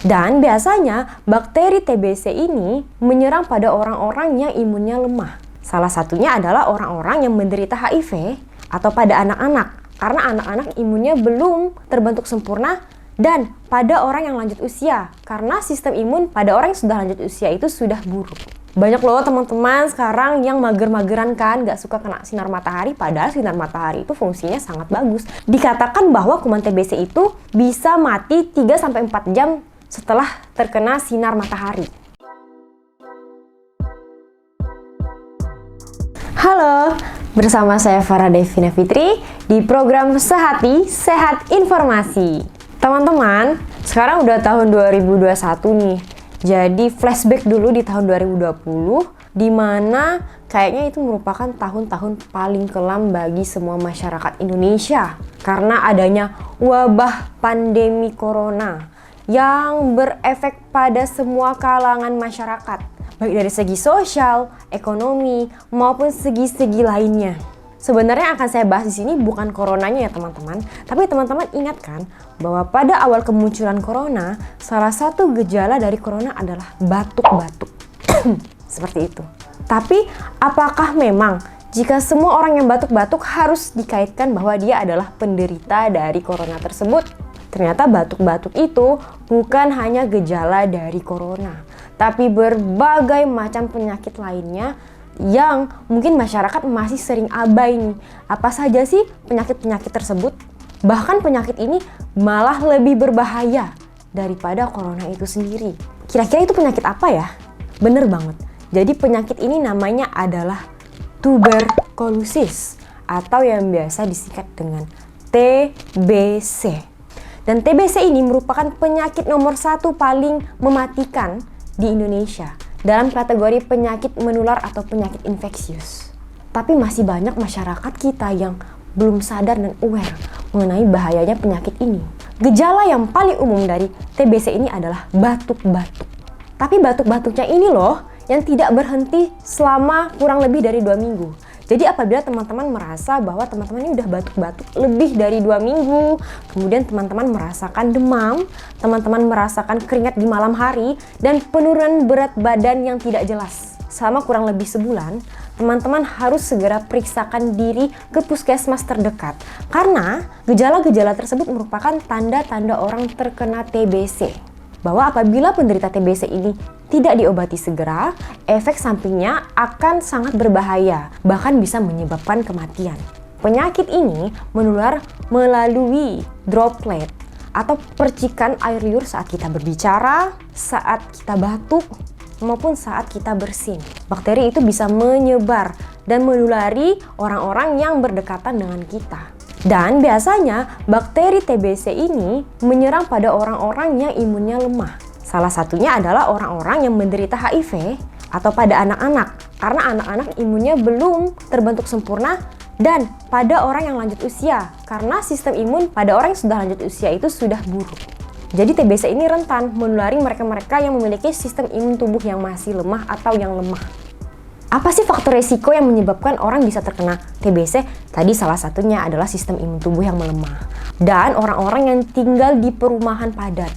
Dan biasanya bakteri TBC ini menyerang pada orang-orang yang imunnya lemah. Salah satunya adalah orang-orang yang menderita HIV atau pada anak-anak, karena anak-anak imunnya belum terbentuk sempurna, dan pada orang yang lanjut usia, karena sistem imun pada orang yang sudah lanjut usia itu sudah buruk. Banyak loh teman-teman sekarang yang mager-mageran kan, gak suka kena sinar matahari, padahal sinar matahari itu fungsinya sangat bagus. Dikatakan bahwa kuman TBC itu bisa mati 3-4 jam setelah terkena sinar matahari. Halo, bersama saya Farah Devina Fitri di program Sehati Sehat Informasi. Teman-teman, sekarang udah tahun 2021 nih. Jadi flashback dulu di tahun 2020, di mana kayaknya itu merupakan tahun-tahun paling kelam bagi semua masyarakat Indonesia karena adanya wabah pandemi corona yang berefek pada semua kalangan masyarakat, baik dari segi sosial, ekonomi, maupun segi-segi lainnya. Sebenarnya akan saya bahas di sini bukan coronanya ya teman-teman, tapi teman-teman ingatkan bahwa pada awal kemunculan corona, salah satu gejala dari corona adalah batuk-batuk. Seperti itu. Tapi apakah memang jika semua orang yang batuk-batuk harus dikaitkan bahwa dia adalah penderita dari corona tersebut? Ternyata batuk-batuk itu bukan hanya gejala dari corona, tapi berbagai macam penyakit lainnya yang mungkin masyarakat masih sering abai nih. Apa saja sih penyakit-penyakit tersebut? Bahkan penyakit ini malah lebih berbahaya daripada corona itu sendiri. Kira-kira itu penyakit apa ya? Bener banget. Jadi penyakit ini namanya adalah tuberkulosis atau yang biasa disingkat dengan TBC. Dan TBC ini merupakan penyakit nomor 1 paling mematikan di Indonesia dalam kategori penyakit menular atau penyakit infeksius. Tapi masih banyak masyarakat kita yang belum sadar dan aware mengenai bahayanya penyakit ini. Gejala yang paling umum dari TBC ini adalah batuk-batuk. Tapi batuk-batuknya ini loh yang tidak berhenti selama kurang lebih dari 2 minggu. Jadi apabila teman-teman merasa bahwa teman-teman ini udah batuk-batuk lebih dari 2 minggu, kemudian teman-teman merasakan demam, teman-teman merasakan keringat di malam hari, dan penurunan berat badan yang tidak jelas selama kurang lebih sebulan, teman-teman harus segera periksakan diri ke puskesmas terdekat. Karena gejala-gejala tersebut merupakan tanda-tanda orang terkena TBC. Bahwa apabila penderita TBC ini tidak diobati segera, efek sampingnya akan sangat berbahaya, bahkan bisa menyebabkan kematian. Penyakit ini menular melalui droplet atau percikan air liur saat kita berbicara, saat kita batuk, maupun saat kita bersin. Bakteri itu bisa menyebar dan menulari orang-orang yang berdekatan dengan kita. Dan biasanya bakteri TBC ini menyerang pada orang-orang yang imunnya lemah. Salah satunya adalah orang-orang yang menderita HIV atau pada anak-anak, karena anak-anak imunnya belum terbentuk sempurna, dan pada orang yang lanjut usia, karena sistem imun pada orang yang sudah lanjut usia itu sudah buruk. Jadi TBC ini rentan menulari mereka-mereka yang memiliki sistem imun tubuh yang masih lemah atau yang lemah. Apa sih faktor resiko yang menyebabkan orang bisa terkena TBC? Tadi salah satunya adalah sistem imun tubuh yang melemah. Dan orang-orang yang tinggal di perumahan padat,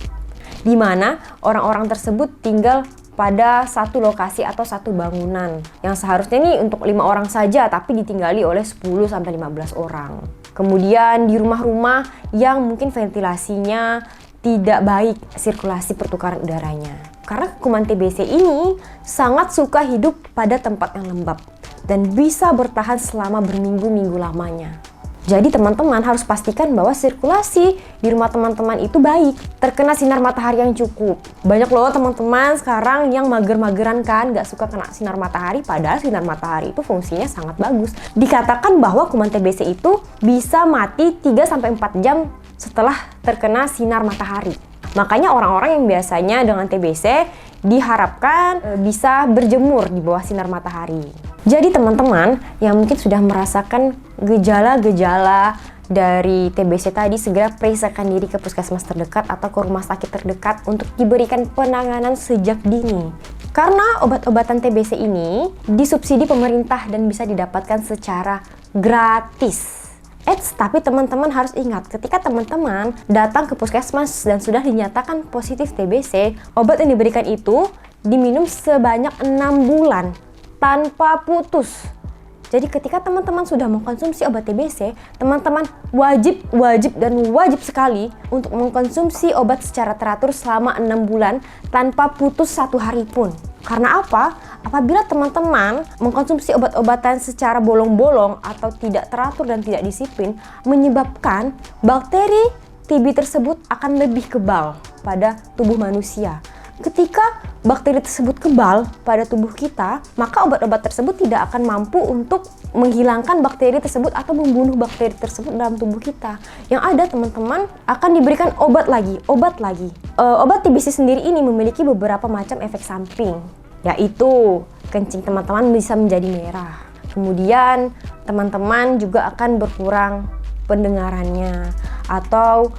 di mana orang-orang tersebut tinggal pada satu lokasi atau satu bangunan yang seharusnya ini untuk 5 orang saja, tapi ditinggali oleh 10-15 orang. Kemudian di rumah-rumah yang mungkin ventilasinya tidak baik, sirkulasi pertukaran udaranya. Karena kuman TBC ini sangat suka hidup pada tempat yang lembab dan bisa bertahan selama berminggu-minggu lamanya. Jadi teman-teman harus pastikan bahwa sirkulasi di rumah teman-teman itu baik, terkena sinar matahari yang cukup. Banyak loh teman-teman sekarang yang mager-mageran kan, gak suka kena sinar matahari, padahal sinar matahari itu fungsinya sangat bagus. Dikatakan bahwa kuman TBC itu bisa mati 3-4 jam setelah terkena sinar matahari. Makanya orang-orang yang biasanya dengan TBC diharapkan bisa berjemur di bawah sinar matahari. Jadi teman-teman yang mungkin sudah merasakan gejala-gejala dari TBC tadi, segera periksakan diri ke puskesmas terdekat atau ke rumah sakit terdekat untuk diberikan penanganan sejak dini. Karena obat-obatan TBC ini disubsidi pemerintah dan bisa didapatkan secara gratis. Tapi teman-teman harus ingat, ketika teman-teman datang ke puskesmas dan sudah dinyatakan positif TBC, obat yang diberikan itu diminum sebanyak 6 bulan tanpa putus. Jadi ketika teman-teman sudah mengkonsumsi obat TBC, teman-teman wajib sekali untuk mengkonsumsi obat secara teratur selama 6 bulan tanpa putus 1 hari pun. Karena apa? Apabila teman-teman mengkonsumsi obat-obatan secara bolong-bolong atau tidak teratur dan tidak disiplin, menyebabkan bakteri TB tersebut akan lebih kebal pada tubuh manusia. Ketika bakteri tersebut kebal pada tubuh kita, maka obat-obat tersebut tidak akan mampu untuk menghilangkan bakteri tersebut atau membunuh bakteri tersebut dalam tubuh kita. Yang ada, teman-teman akan diberikan obat lagi. Obat TBC sendiri ini memiliki beberapa macam efek samping, yaitu kencing teman-teman bisa menjadi merah. Kemudian teman-teman juga akan berkurang pendengarannya atau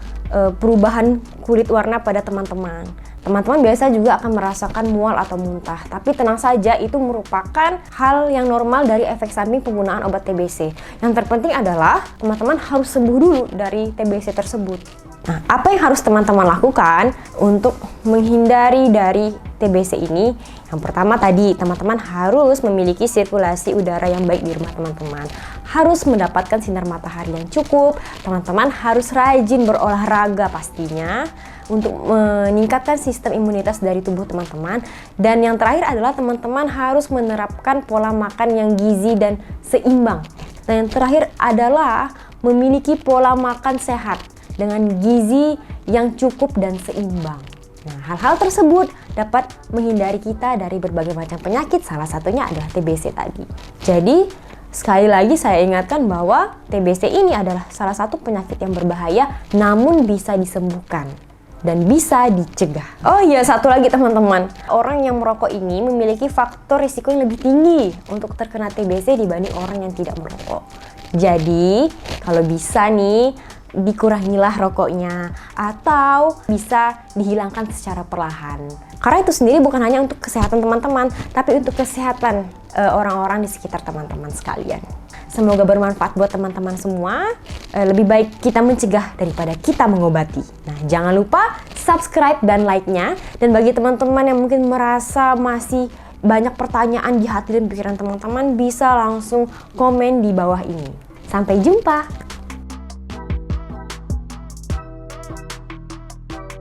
perubahan kulit warna pada teman-teman. Teman-teman biasa juga akan merasakan mual atau muntah, tapi tenang saja, itu merupakan hal yang normal dari efek samping penggunaan obat TBC. Yang terpenting adalah teman-teman harus sembuh dulu dari TBC tersebut. Nah, apa yang harus teman-teman lakukan untuk menghindari dari TBC ini? Yang pertama tadi, teman-teman harus memiliki sirkulasi udara yang baik di rumah teman-teman. Harus mendapatkan sinar matahari yang cukup. Teman-teman harus rajin berolahraga pastinya untuk meningkatkan sistem imunitas dari tubuh teman-teman. Dan yang terakhir adalah teman-teman harus menerapkan pola makan yang gizi dan seimbang. Dan yang terakhir adalah memiliki pola makan sehat dengan gizi yang cukup dan seimbang. Nah, hal-hal tersebut dapat menghindari kita dari berbagai macam penyakit, salah satunya adalah TBC tadi. Jadi, sekali lagi saya ingatkan bahwa TBC ini adalah salah satu penyakit yang berbahaya namun bisa disembuhkan dan bisa dicegah. Oh iya, satu lagi teman-teman, orang yang merokok ini memiliki faktor risiko yang lebih tinggi untuk terkena TBC dibanding orang yang tidak merokok. Jadi, kalau bisa nih, dikurangilah rokoknya atau bisa dihilangkan secara perlahan. Karena itu sendiri bukan hanya untuk kesehatan teman-teman, tapi untuk kesehatan orang-orang di sekitar teman-teman sekalian. Semoga bermanfaat buat teman-teman semua. Lebih baik kita mencegah daripada kita mengobati. Nah, jangan lupa subscribe dan like-nya. Dan bagi teman-teman yang mungkin merasa masih banyak pertanyaan di hati dan pikiran teman-teman, bisa langsung komen di bawah ini. Sampai jumpa!